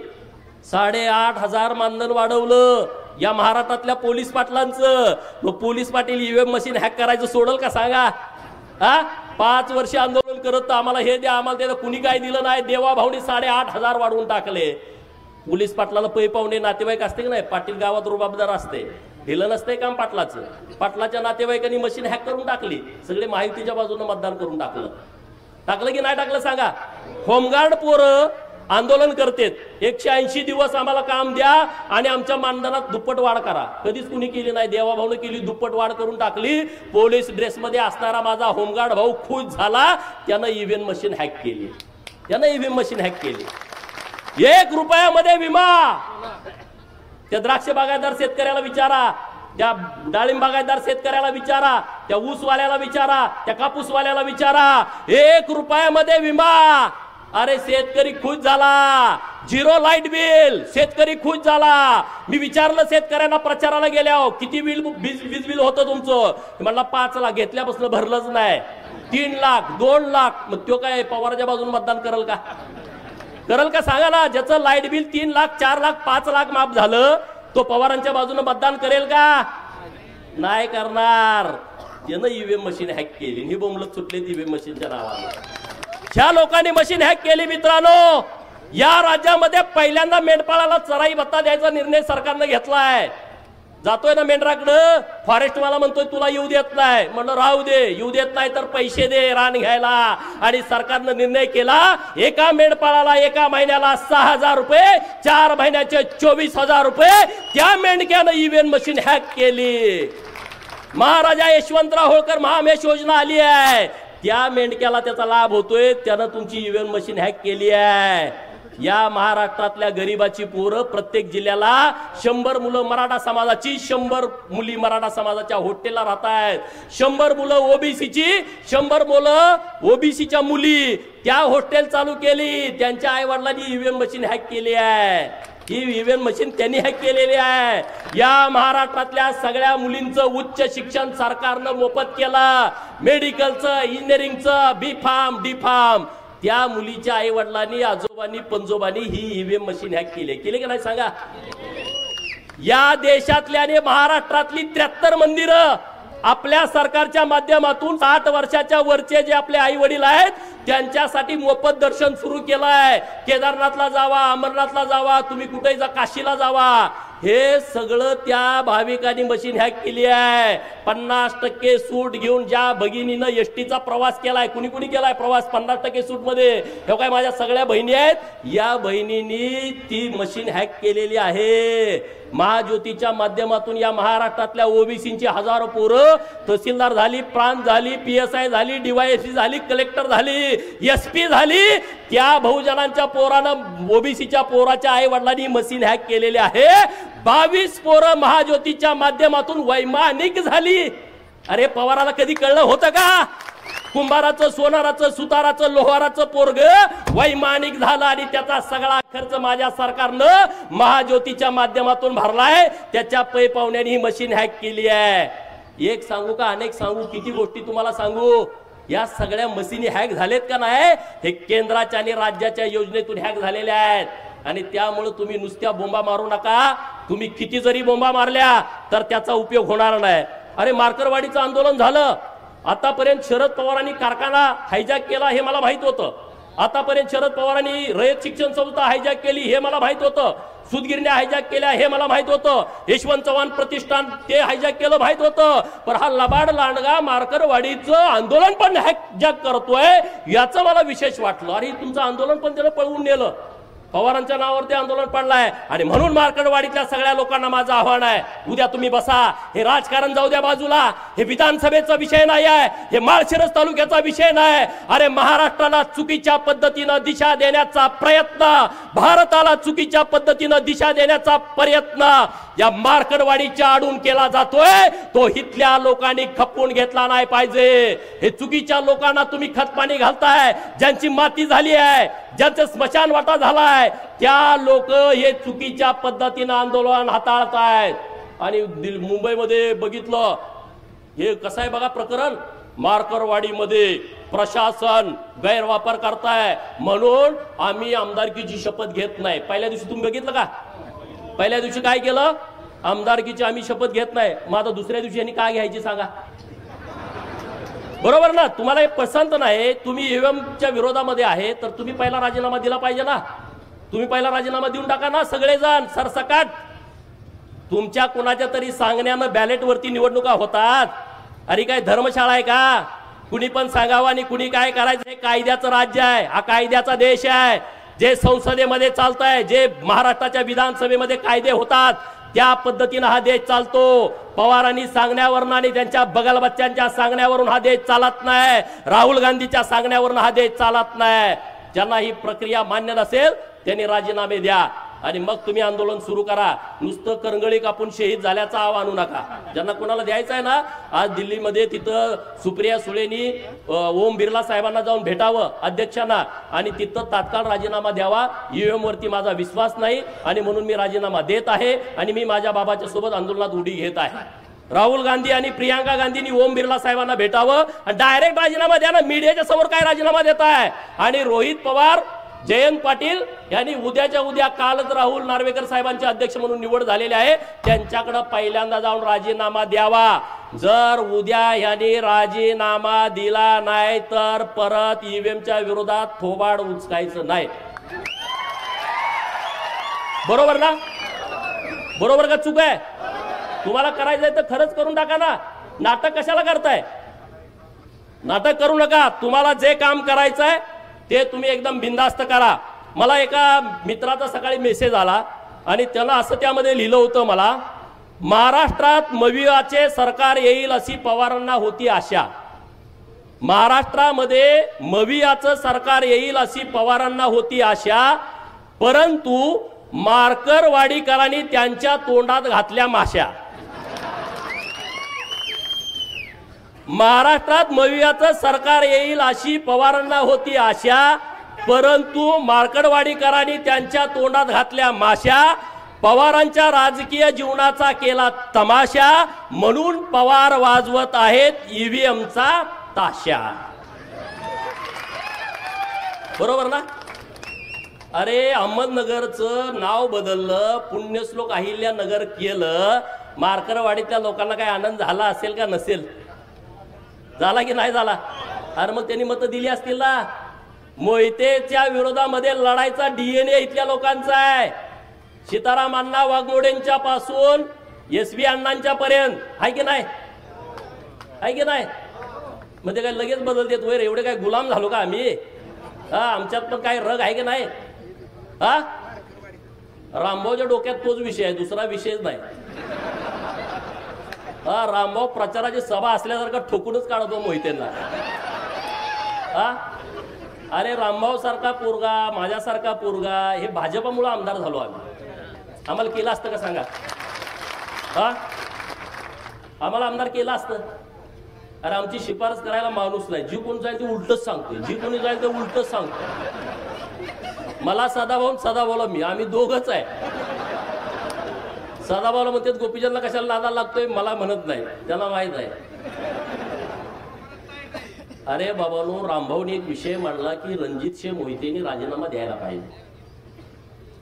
8,500 मानधन वाढवलं या महाराष्ट्रातल्या पोलीस पाटलांचं। मग police Patil EVM machine hack करायचं सोडल का सांगा? 5 वर्ष आंदोलन करत आम्हाला हे द्या आम्हाला ते, कुणी काय दिलं नाही। देवाभाऊनी 8,500 वाढवून टाकले। पोलीस पाटलाला पै पाहुणे नातेवाईक असते की नाही? पाटील गावात रुबाबदार असते, दिलं नसते काम पाटलाचं। पाटलाच्या नातेवाईकांनी मशीन हॅक करून टाकली, सगळे महायुतीच्या बाजूने मतदान करून टाकलं की नाही टाकलं सांगा? होमगार्ड पोरं आंदोलन करतात, 180 दिवस आम्हाला काम द्या आणि आमच्या मानधनात दुप्पट वाढ करा। कधीच कुणी केली नाही, देवाभाऊने केली, दुप्पट वाढ करून टाकली। पोलीस ड्रेसमध्ये असणारा माझा होमगार्ड भाऊ खुश झाला, त्यानं ईव्हीएम मशीन हॅक केली। 1 रुपयामध्ये विमा। त्या द्राक्ष बागायतदार शेतकऱ्याला विचारा, त्या डाळिंब बागायतदार शेतकऱ्याला विचारा, त्या ऊसवाल्याला विचारा, त्या कापूसवाल्याला विचारा, 1 रुपयामध्ये विमा। अरे शेतकरी खुश झाला, 0 लाईट बिल, शेतकरी खुश झाला। मी विचारलं शेतकऱ्यांना प्रचाराला गेल्यावर, किती वीज बिल होतं तुमचं? म्हणला 5 लाख, घेतल्यापासून भरलंच नाही। 3 लाख, 2 लाख, मग तो काय पवारच्या बाजून मतदान करेल का सांगा ना? ज्याचं लाईट बिल 3 लाख, 4 लाख, 5 लाख माफ झालं, तो पवारांच्या बाजूने मतदान करेल का? नाही करणार। त्यानं ईव्हीएम मशीन हॅक केली, ही बोंबलत सुटली ईव्हीएम मशीनच्या नावाने। ह्या लोकांनी मशीन हॅक केली। मित्रांनो, या राज्यामध्ये पहिल्यांदा मेंढपाळाला चराई भत्ता द्यायचा निर्णय सरकारने घेतलाय। जातोय ना मेंढराकडं, फॉरेस्ट वाला म्हणतोय तुला येऊ देत नाही, म्हणलं राहू दे, येऊ देत नाही तर पैसे दे रान घ्यायला। आणि सरकारनं निर्णय केला, एका मेंढपाळाला एका महिन्याला 6,000 रुपये, 4 महिन्याचे 24,000 रुपये। त्या मेंढक्यानं ईव्हीएम मशीन हॅक केली। महाराजा यशवंतराव होळकर महामेश योजना आली आहे, त्या मेंढक्याला त्याचा लाभ होतोय, त्यानं तुमची ईव्हीएम मशीन हॅक केली आहे। या महाराष्ट्रातल्या गरीबाची पोरं प्रत्येक जिल्ह्याला 100 मुलं मराठा समाजाची, 100 मुली मराठा समाजाच्या हॉस्टेलला राहत आहेत। 100 मुलं ओबीसीची, 100 मुलं ओबीसीच्या मुली, त्या हॉस्टेल चालू केली। त्यांच्या आई वडिलांनी ईव्हीएम मशीन हॅक केली आहे। ही ईव्हीएम मशीन त्यांनी हॅक केलेली आहे। या महाराष्ट्रातल्या सगळ्या मुलींचं उच्च शिक्षण सरकारनं मोफत केलं, मेडिकलचं, इंजिनिअरिंगचं, बी फार्म, डी फार्म। त्या मुलीच्या आई वडिलांनी, आजोबांनी, पंजोबांनी ही ईव्हीएम मशीन हॅक केली की नाही सांगा? या देशातल्या आणि महाराष्ट्रातली 73 मंदिरं आपल्या सरकारच्या माध्यमातून 60 वर्षाच्या वरचे जे आपले आई वडील आहेत त्यांच्यासाठी मोफत दर्शन सुरू केलंय। केदारनाथला जावा, अमरनाथला जावा, तुम्ही कुठेही जा, काशीला जावा, हे सगळं त्या भाविकांनी मशीन हॅक केली आहे। 50% सूट घेऊन ज्या भगिनीनं एसटीचा प्रवास केलाय, कुणी कुणी केलाय प्रवास 50% सूट मध्ये, हे काय माझ्या सगळ्या बहिणी आहेत, या बहिणींनी ती मशीन हॅक केलेली आहे। महाज्योतीच्या माध्यमातून या महाराष्ट्रातल्या ओबीसींची हजारो पोरं तहसीलदार झाली, प्रांत झाली, PSI झाली, DYSP झाली, कलेक्टर झाली, SP झाली। त्या बहुजनांच्या पोरानं, ओबीसीच्या पोराच्या आई वडिलांनी मशीन हॅक केलेली आहे। 22 पोरं महाज्योतीच्या माध्यमातून वैमानिक झाली। अरे पवाराला कधी कळलं होतं का? कुंभाराचं, सोनाराचं, सुताराचं, लोहाराचं पोरग वैमानिक झालं आणि त्याचा सगळा खर्च माझ्या सरकारनं महाज्योतीच्या माध्यमातून भरलाय। त्याच्या पै पाहुण्याने ही मशीन हॅक केली आहे। एक सांगू का, अनेक सांगू, किती गोष्टी तुम्हाला सांगू? या सगळ्या मशीनी हॅक झालेत का नाही, हे केंद्राच्या आणि राज्याच्या योजनेतून हॅक झालेल्या आहेत। आणि त्यामुळे तुम्ही नुसत्या बोंबा मारू नका। तुम्ही किती जरी बोंबा मारल्या तर त्याचा उपयोग होणार नाही। अरे मार्करवाडीचं आंदोलन झालं, आतापर्यंत शरद पवारांनी कारखाना हायजॅक केला हे मला माहित होतं। आतापर्यंत शरद पवारांनी रयत शिक्षण संस्था हायजॅक केली हे मला माहित होतं। सूतगिरण्या हायजॅक केल्या हे मला माहित होतं। यशवंत चव्हाण प्रतिष्ठान ते हायजॅक केलं माहित होतं। पण हा लबाड लांडगा मार्करवाडीचं आंदोलन पण हायजॅक करतोय, याचं मला विशेष वाटलं। अरे तुमचं आंदोलन पण त्याला पळवून नेलं, पवारांच्या नावावरती आंदोलन पडलाय। आणि म्हणून मार्करवाडीतल्या सगळ्या लोकांना माझं आव्हान आहे, उद्या तुम्ही बसा, हे राजकारण जाऊ द्या बाजूला, हे विधानसभेचा विषय नाही आहे, हे माळशिरस तालुक्याचा विषय नाही। अरे महाराष्ट्राला चुकीच्या पद्धतीनं दिशा देण्याचा प्रयत्न, भारताला चुकीच्या पद्धतीनं दिशा देण्याचा प्रयत्न या मार्करवाडीच्या आडून केला जातोय, तो इथल्या लोकांनी खपवून घेतला नाही पाहिजे। हे चुकीच्या लोकांना तुम्ही खतपाणी घालताय, ज्यांची माती झाली आहे, ज्यांचं स्मशान वाटा झालाय, त्या लोक हे चुकीच्या पद्धतीनं आंदोलन हाताळतायत। आणि मुंबईमध्ये बघितलं हे कसं आहे बघा प्रकरण, मार्करवाडीमध्ये प्रशासन गैरवापर करताय म्हणून आम्ही आमदारकीची शपथ घेत नाही। पहिल्या दिवशी तुम्ही बघितलं का, पहिल्या दिवशी काय केलं, आमदारकीची आम्ही शपथ घेत नाही, मग आता दुसऱ्या दिवशी यांनी काय घ्यायची सांगा? बरोबर ना? तुम्हाला हे पसंत नाही, तुम्ही ईव्हीएमच्या विरोधामध्ये आहे, तर तुम्ही पहिला राजीनामा दिला पाहिजे ना। तुम्ही पहिला राजीनामा देऊन टाका ना सगळेजण सरसकट। तुमच्या कोणाच्या तरी सांगण्यानं बॅलेट वरती निवडणुका होतात। अरे काय धर्मशाळा आहे का? कुणी पण सांगावं आणि कुणी काय करायचं? हे कायद्याचं राज्य आहे, हा कायद्याचा देश आहे। जे संसदेमध्ये चालतंय, जे महाराष्ट्राच्या विधानसभेमध्ये कायदे होतात, त्या पद्धतीने हा देश चालतो। पवारांनी सांगण्यावरून आणि त्यांच्या बगलबच्च्यांच्या सांगण्यावरून हा देश चालत नाही, राहुल गांधीच्या सांगण्यावरून हा देश चालत नाही। ज्यांना ही प्रक्रिया मान्य नसेल त्यांनी राजीनामे द्या आणि मग तुम्ही आंदोलन सुरू करा। नुसतं करंगळी कापून शहीद झाल्याचा आव आणू नका। ज्यांना कोणाला द्यायचं आहे ना, आज दिल्लीमध्ये तिथं सुप्रिया सुळेंनी ओम बिर्ला साहेबांना जाऊन भेटावं अध्यक्षांना आणि तिथं तात्काळ राजीनामा द्यावा। ईव्हीएम वरती माझा विश्वास नाही आणि म्हणून मी राजीनामा देत आहे आणि मी माझ्या बाबाच्या सोबत आंदोलनात उडी घेत आहे। राहुल गांधी आणि प्रियांका गांधींनी ओम बिर्ला साहेबांना भेटावं आणि डायरेक्ट राजीनामा द्या ना, मीडियाच्या समोर काय राजीनामा देत आहे? आणि रोहित पवार, जयंत पाटील यांनी उद्याच्या उद्या, कालच राहुल नार्वेकर साहेबांचे अध्यक्ष म्हणून निवड झालेले आहे, त्यांच्याकडे पहिल्यांदा जाऊन राजीनामा द्यावा। जर उद्या यांनी राजीनामा दिला नाही तर परत ईव्हीएमच्या विरोधात थोबाड उचकायचं नाही। बरोबर ना? बरोबर का चूक आहे? तुम्हाला करायचंय तर खरंच करून टाका ना, नाटक कशाला करताय? नाटक करू नका। तुम्हाला जे काम करायचंय ते तुम्ही एकदम बिनधास्त करा। मला एका मित्राचा सकाळी मेसेज आला आणि त्याला असं त्यामध्ये लिहिलं होतं, मला महाराष्ट्रात मवियाचे सरकार येईल अशी पवारांना होती आशा। महाराष्ट्रामध्ये मवियाचं सरकार येईल अशी पवारांना होती आशा, परंतु मार्करवाडीकरांनी त्यांच्या तोंडात घातल्या माश्या। महाराष्ट्रात मवियाचं सरकार येईल अशी पवारांना होती आशा, परंतु मार्करवाडीकरांनी त्यांच्या तोंडात घातल्या माश्या। पवारांच्या राजकीय जीवनाचा केला तमाशा, म्हणून पवार वाजवत आहेत ईव्हीएमचा ताशा। बरोबर ना? अरे अहमदनगरचं नाव बदललं, पुण्यश्लोक अहिल्यानगर केलं, मार्करवाडीतल्या लोकांना काय आनंद झाला असेल का नसेल? झाला की नाही झाला? अरे मग त्यांनी मतं दिली असतील ना, मोहितेच्या विरोधामध्ये लढायचा डीएनए इथल्या लोकांचा आहे. सीताराम अण्णा वाघमोडेंच्या पासून एसबी अण्णांच्या पर्यंत आहे की नाही, आहे की नाही? म्हणजे काय लगेच बदलतेत वैर? एवढे काय गुलाम झालो का आम्ही? हा, आमच्यात पण काय रग आहे की नाही? हा, रामभाऊच्या डोक्यात तोच विषय आहे, दुसरा विषयच नाही. हा, रामभाऊ प्रचाराची सभा असल्यासारखा ठोकूनच काढतो मोहितेंना. हा, अरे रामभाऊ सारखा पोरगा, माझ्यासारखा पोरगा, हे भाजपमुळे आमदार झालो आम्ही. आम्हाला केलं असतं का सांगा? हा, आम्हाला आमदार केलं असतं? अरे आमची शिफारस करायला माणूस नाही. जी कोण जाईल ते उलटच सांगते, जी कोणी जाईल ते उलटच सांगते. मला सदाभाऊ मी, आम्ही दोघच आहे. सदाभाऊला म्हणते गोपीचंदला कशाला नादाला लागतोय, मला म्हणत नाही, त्यांना माहित आहे. अरे बाबांनो, रामभाऊने एक विषय मांडला की रणजित मोहितेंनी राजीनामा द्यायला पाहिजे.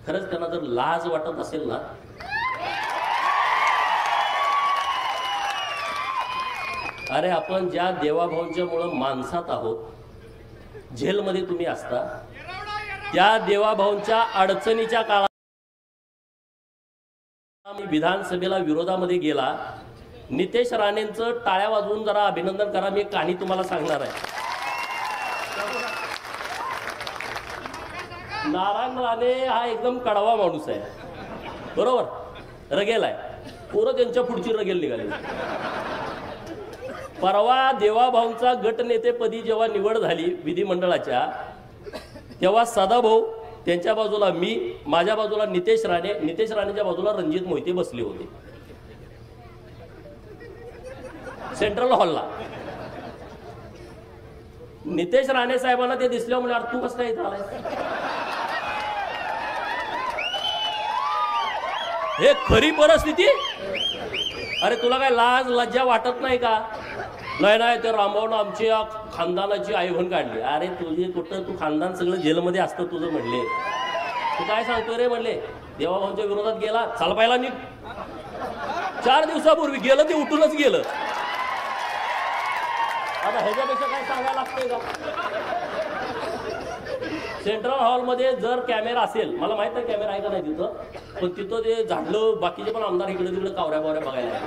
खरंच त्यांना जर लाज वाटत असेल ना, अरे आपण ज्या देवाभाऊंच्या मुळे माणसात आहोत, जेलमध्ये तुम्ही असता, त्या देवाभाऊंच्या अडचणीच्या काळात विधानसभेला विरोधामध्ये गेला. नितेश राणेंचं टाळ्या वाजवून जरा अभिनंदन करा. मी कहाणी तुम्हाला सांगणार आहे. नारायण राणे हा एकदम कडवा माणूस आहे, बरोबर, रगेल आहे. पोरं त्यांच्या पुढची रगेल निघाली. परवा देवाभाऊंचा गटनेतेपदी जेव्हा निवड झाली विधिमंडळाच्या, तेव्हा सदाभाऊ त्यांच्या बाजूला मी, माझ्या बाजूला नितेश राणे, नितेश राणेच्या बाजूला रणजित मोहिते बसले होते सेंट्रल हॉलला. नितेश राणे साहेबांना ते दिसल्या म्हणजे तू कसं काय इथं आलाय? हे खरी परिस्थिती. अरे तुला काय लाज लज्जा वाटत नाही का? नाही, ते रामभाऊनं आमची खानदानाची आईवण काढली. अरे तुझे कुठं, तू खानदान सगळं जेलमध्ये असतं तुझं म्हणले. तू काय सांगतोय रे म्हणले? देवाभाऊंच्या विरोधात गेला, चाल पाहिला निघ. 4 दिवसापूर्वी गेलं ते उठूनच गेलं. आता ह्याच्यापेक्षा काय सांगायला लागतंय का? सेंट्रल हॉलमध्ये जर कॅमेरा असेल, मला माहित नाही कॅमेरा आहे का नाही तिथं, पण तिथं ते झाडलं, बाकीचे पण आमदार इकडे तिकडे कावऱ्या बघायला.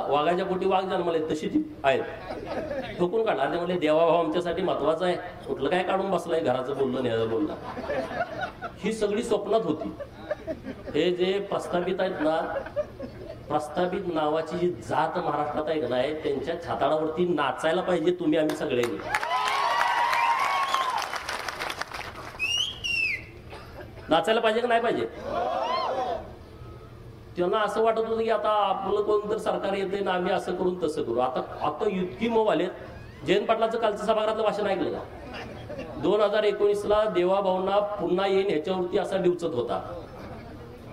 वाघाच्या पोटी वाघ जन्मले तशी ती आहेत, ठोकून काढला. ते म्हणले देवाभाऊ आमच्यासाठी महत्वाचा आहे, कुठलं काय काढून बसलाय, घराचं बोललं न्यायचं बोललं. ही सगळी स्वप्नात होती. हे जे प्रस्थापित आहेत ना, प्रस्थापित नावाची जी जात महाराष्ट्रात आहे का नाही, त्यांच्या छाताडावरती नाचायला पाहिजे तुम्ही, आम्ही सगळ्यांनी. नाचायला पाहिजे का नाही पाहिजे? त्यांना असं वाटत होतं की आता आपलं कोणतं सरकार येते ना, आम्ही असं करून तसं करू. आता इतकी मोह आले. जयंत पाटलाचं कालचं सभागृहातलं भाषण ऐकलं का? 2019ला देवाभाऊंना पुन्हा येईन ह्याच्यावरती असा डिवचत होता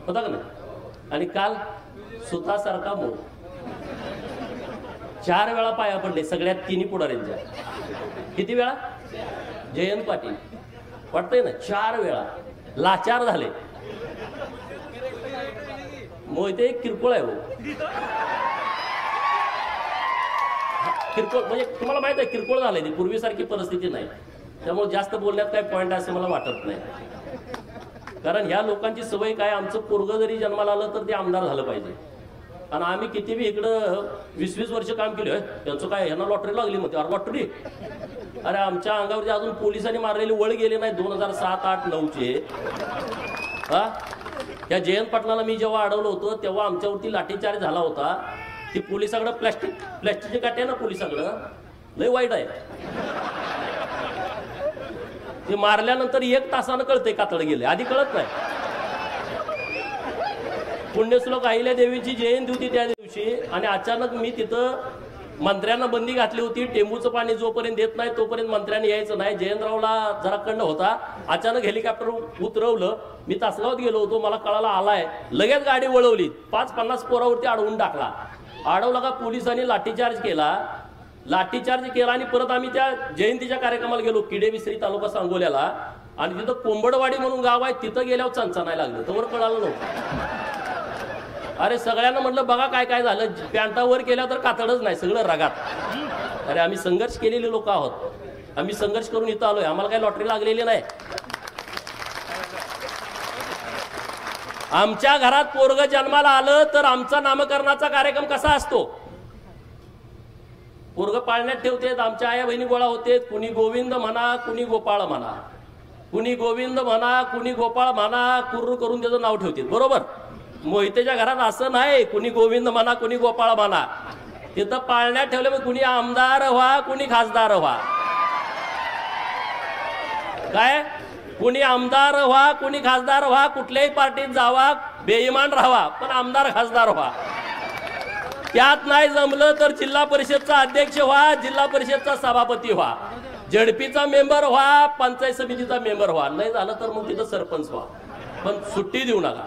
का नाही? आणि काल सुतासारखा मोह. 4 वेळा पाया पडले सगळ्यात तिन्ही पुढाऱ्यांच्या. किती वेळा? जयंत पाटील वाटतंय ना, 4 वेळा लाचार झाले. मोहिते एक किरकोळ आहे हो, किरकोळ म्हणजे तुम्हाला माहित आहे किरकोळ झाले. ती पूर्वीसारखी परिस्थिती नाही, त्यामुळे जास्त बोलण्यात काय पॉईंट असं मला वाटत नाही. कारण ह्या लोकांची सवय काय, आमचं पोरगं जरी जन्माला आलं तर ते आमदार झालं पाहिजे. आणि आम्ही किती बी इकडं 20-20 वर्ष काम केलं, त्यांचं काय ह्यांना लॉटरी लागली म्हणते. अरे लॉटरी? अरे आमच्या अंगावरती अजून पोलिसांनी मारलेले वळ गेले नाही 2007, 8, 9चे. हा, या जयंत पाटलाला मी जेव्हा अडवलं होतं तेव्हा आमच्यावरती लाठीचार्ज झाला होता. ती पोलिसाकडं प्लॅस्टिकचे काटे ना, पोलिसाकडं लय वाईट आहे. ते मारल्यानंतर 1 तासानं कळतंय कातड गेले, आधी कळत नाही. पुण्यश्लोक अहिल्या देवीची जयंती होती त्या दिवशी, आणि अचानक मी तिथं मंत्र्यांना बंदी घातली होती. टेंबूचं पाणी जोपर्यंत देत नाही तोपर्यंत मंत्र्यांनी यायचं नाही. जयंतरावला जरा कंड होता. अचानक हेलिकॉप्टर उतरवलं. मी तासगावात गेलो होतो, मला कळाला आलाय. लगेच गाडी वळवली, 5-50 पोरावरती अडवून टाकला. अडवला का पोलिसांनी लाठीचार्ज केला. आणि परत आम्ही त्या जयंतीच्या कार्यक्रमाला गेलो, किडेविसरी तालुका सांगोल्याला. आणि तिथं कोंबडवाडी म्हणून गाव आहे, तिथं गेल्यावर चंचनाय लागलं, तोवर कळालं नव्हतं. अरे सगळ्यांना म्हटलं बघा काय काय झालं, पॅन्टावर केल्या तर कातडच नाही, सगळं रगात. अरे आम्ही संघर्ष केलेले लोक आहोत. आम्ही संघर्ष करून इथं आलोय, आम्हाला काही लॉटरी लागलेली नाही. आमच्या घरात पोरग जन्माला आलं तर आमचा नामकरणाचा कार्यक्रम कसा असतो? पोरग पाळण्यात ठेवतेत, आमच्या आया बहिणी गोळा होतेत, कुणी गोविंद म्हणा, कुणी गोपाळ म्हणा, कुणी गोविंद म्हणा, कुणी गोपाळ म्हणा, कुर्र करून त्याचं नाव ठेवते. बरोबर? मोहितेच्या घरात असं नाही, कुणी गोविंद म्हणा, कुणी गोपाळ म्हणा. तिथं पाळण्यात ठेवले, मग कुणी आमदार व्हा, कुणी खासदार व्हा. काय? कुणी आमदार व्हा, कुणी खासदार व्हा, कुठल्याही पार्टीत जावा, बेईमान राहावा, पण आमदार खासदार व्हा. त्यात नाही जमलं तर जिल्हा परिषदचा अध्यक्ष व्हा, जिल्हा परिषदचा सभापती व्हा, झडपीचा मेंबर व्हा, पंचायत समितीचा मेंबर व्हा, नाही झालं तर मग तिथं सरपंच व्हा, पण सुट्टी देऊ नका.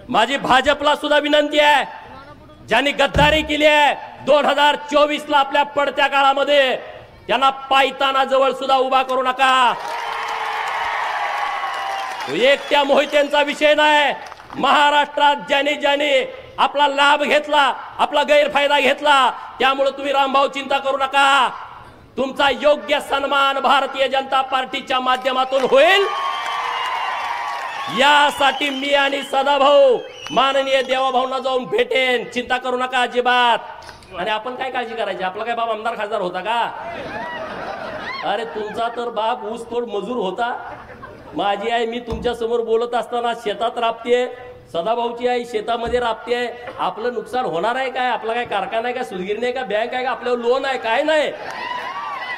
माझी भाजपला सुद्धा विनंती आहे, ज्यांनी गद्दारी केली आहे 2024ला आपल्या पडत्या काळामध्ये, त्यांना पायताना जवळ सुद्धा उभा करू नका. एकट्या मोहित्यांचा विषय नाही, महाराष्ट्रात ज्याने आपला लाभ घेतला, आपला गैरफायदा घेतला, त्यामुळे तुम्ही रामभाऊ चिंता करू नका. तुमचा योग्य सन्मान भारतीय जनता पार्टीच्या माध्यमातून होईल, यासाठी मी आणि सदाभाऊ माननीय देवाभाऊंना जाऊन भेटेन, चिंता करू नका अजिबात. आणि आपण काय काळजी करायची? आपला काय बाप आमदार खासदार होता का? अरे तुमचा तर बाप ऊसतोड मजूर होता. माझी आई मी तुमच्या समोर बोलत असताना शेतात राबतेय, सदाभाऊची आई शेतामध्ये राबतेय. आपलं नुकसान होणार आहे काय? आपला काय कारखाना आहे का, सुदगिरणी आहे का, बँक आहे का, आपल्यावर लोन आहे? काय नाही.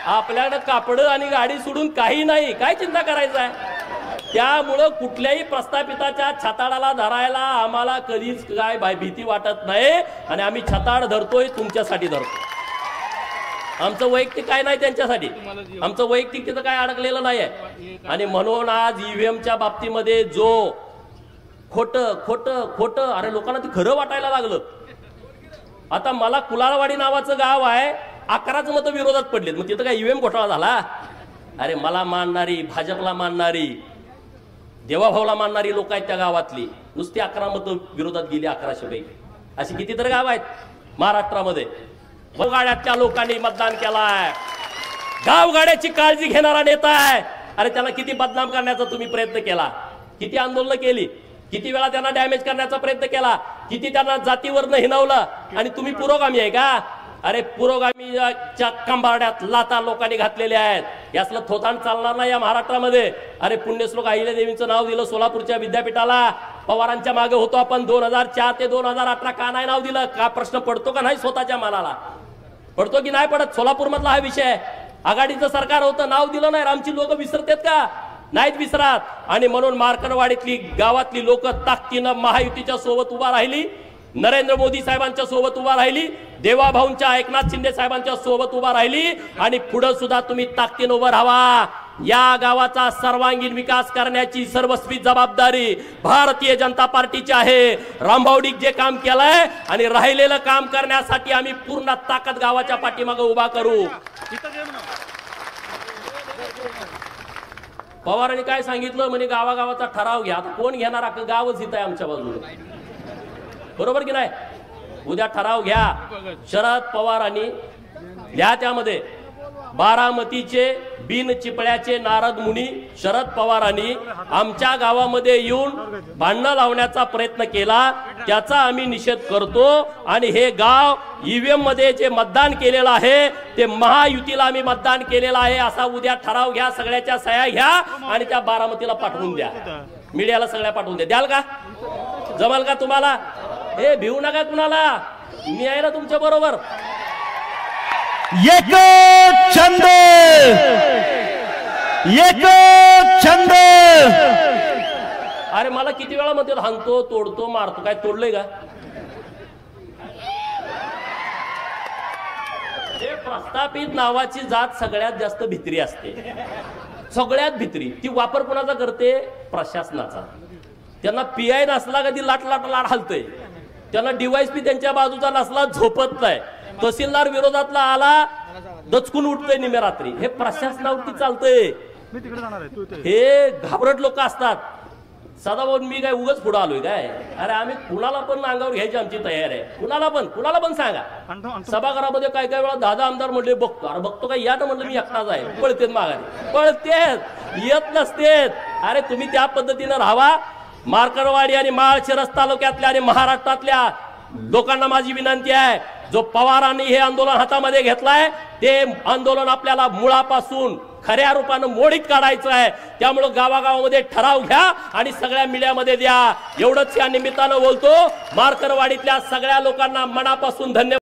आपल्याकडे कापड आणि गाडी सोडून काही नाही. काय चिंता करायचं आहे? त्यामुळं कुठल्याही प्रस्थापिताच्या छताडाला धरायला आम्हाला कधीच काय भीती वाटत नाही. आणि आम्ही छताड धरतोय तुमच्यासाठी धरतो. आमचं वैयक्तिक काय नाही त्यांच्यासाठी, आमचं वैयक्तिक तिथं काय अडकलेलं नाही आहे. आणि म्हणून आज ईव्हीएमच्या बाबतीमध्ये जो खोटं खोटं खोटं, अरे लोकांना ते खरं वाटायला लागलं. आता मला कुलाळवाडी नावाचं गाव आहे, 11च मतं विरोधात पडलेत, मग तिथं काय ईव्हीएम घोटाळा झाला? अरे मला मानणारी, भाजपला मानणारी, देवाभाऊला मानणारी लोक आहेत त्या गावातली, नुसती 11 मतं विरोधात गेली 1100 पैकी. अशी कितीतरी गाव आहेत महाराष्ट्रामध्ये. गाड्याच्या लोकांनी मतदान केलाय. गावगाड्याची काळजी घेणारा नेता आहे. अरे त्याला किती बदनाम करण्याचा तुम्ही प्रयत्न केला, किती आंदोलन केली, किती वेळा त्यांना डॅमेज करण्याचा प्रयत्न केला, किती त्यांना जातीवरनं हिनवलं. आणि तुम्ही पुरोगामी आहे का? अरे पुरोगामीच्या कंबारड्यात लाता लोकांनी घातलेल्या आहेत. यासलं थोतांड चालणार नाही या महाराष्ट्रामध्ये. अरे पुण्यश्लोक अहिल्यादेवींचं नाव दिलं सोलापूरच्या विद्यापीठाला, पवारांच्या मागे होतो आपण. 2004 ते 2018 का नाही नाव दिलं? का प्रश्न पडतो का नाही स्वतःच्या मनाला? पडतो की नाही पडत? सोलापूर मधला हा विषय. आघाडीचं सरकार होतं, नाव दिलं नाही. आमची लोक विसरतात का? नाहीत विसरत. आणि म्हणून मार्कंडवाडीतली गावातली लोक ताकदीनं महायुतीच्या सोबत उभा राहिली, नरेंद्र मोदी साहेबांच्या सोबत उभा राहिली, देवाभाऊंच्या एकनाथ शिंदे साहेबांच्या सोबत उभा राहिली. आणि पुढे सुद्धा तुम्ही ताकदीनं उभं राहा. या गावाचा सर्वांगीण विकास करण्याची सर्वस्वी जबाबदारी भारतीय जनता पार्टीची आहे. रामभाऊडी जे काम केलंय आणि राहिलेलं काम करण्यासाठी आम्ही पूर्ण ताकद गावाच्या पाठीमागे उभा करू. पवारांनी काय सांगितलं म्हणे, गावागावाचा ठराव घ्या. आता कोण घेणार? अख्खं गावच इथं आहे आमच्या बाजूला, बरोबर की नाही? उद्या ठराव घ्या. शरद पवारांनी घ्या, त्यामध्ये बारामतीचे बिन चिपळ्याचे नारद मुनी शरद पवारांनी आमच्या गावामध्ये येऊन भांडणं लावण्याचा प्रयत्न केला, त्याचा आम्ही निषेध करतो. आणि हे गाव ईव्हीएम मध्ये जे मतदान केलेलं आहे ते महायुतीला आम्ही मतदान केलेलं आहे असा उद्या ठराव घ्या, सगळ्याच्या सह्या घ्या आणि त्या बारामतीला पाठवून द्या, मीडियाला सगळ्या पाठवून द्या. द्याल का? जमाल का तुम्हाला? हे भिवू नका कुणाला, मी आहे ना तुमच्या बरोबर. एक छंद, एक छंद. अरे मला किती वेळा म्हणतात हाणतो, तोडतो, मारतो. काय तोडलंय का? हे प्रस्थापित नावाची जात सगळ्यात जास्त भित्री असते, सगळ्यात भित्री. ती वापर कोणाचा करते? प्रशासनाचा. त्यांना पीआय नसला कधी लाट लाट लाट हलतय, त्यांना डीवायएसपी त्यांच्या बाजूचा नसला झोपत नाही, तहसीलदार विरोधातला आला दचकून उठतोय निम्या रात्री. हे प्रशासनावरती चालतंय. हे घाबरट लोक असतात. सदाभाऊ मी काय उगाच पुढे आलोय काय? अरे आम्ही कुणाला पण अंगावर घ्यायची आमची तयार आहे, कुणाला पण सांगा. सभागृहामध्ये काय काय वेळा दादा आमदार म्हणले बघतो, अरे बघतो काय या तर म्हणलं मी एकटाच आहे, पळतेत माघारी, पळतेत येत नसतेत. अरे तुम्ही त्या पद्धतीनं राहावा. मार्करवाडी आणि माळशिरस तालुक्यातल्या आणि महाराष्ट्रातल्या लोकांना माझी विनंती आहे, जो पवारांनी हे आंदोलन हातामध्ये घेतलाय ते आंदोलन आपल्याला मुळापासून खऱ्या रूपानं मोडीत काढायचं आहे. त्यामुळे गावागावामध्ये ठराव घ्या आणि सगळ्या मीडियामध्ये द्या. एवढंच या निमित्तानं बोलतो. मार्करवाडीतल्या सगळ्या लोकांना मनापासून धन्यवाद.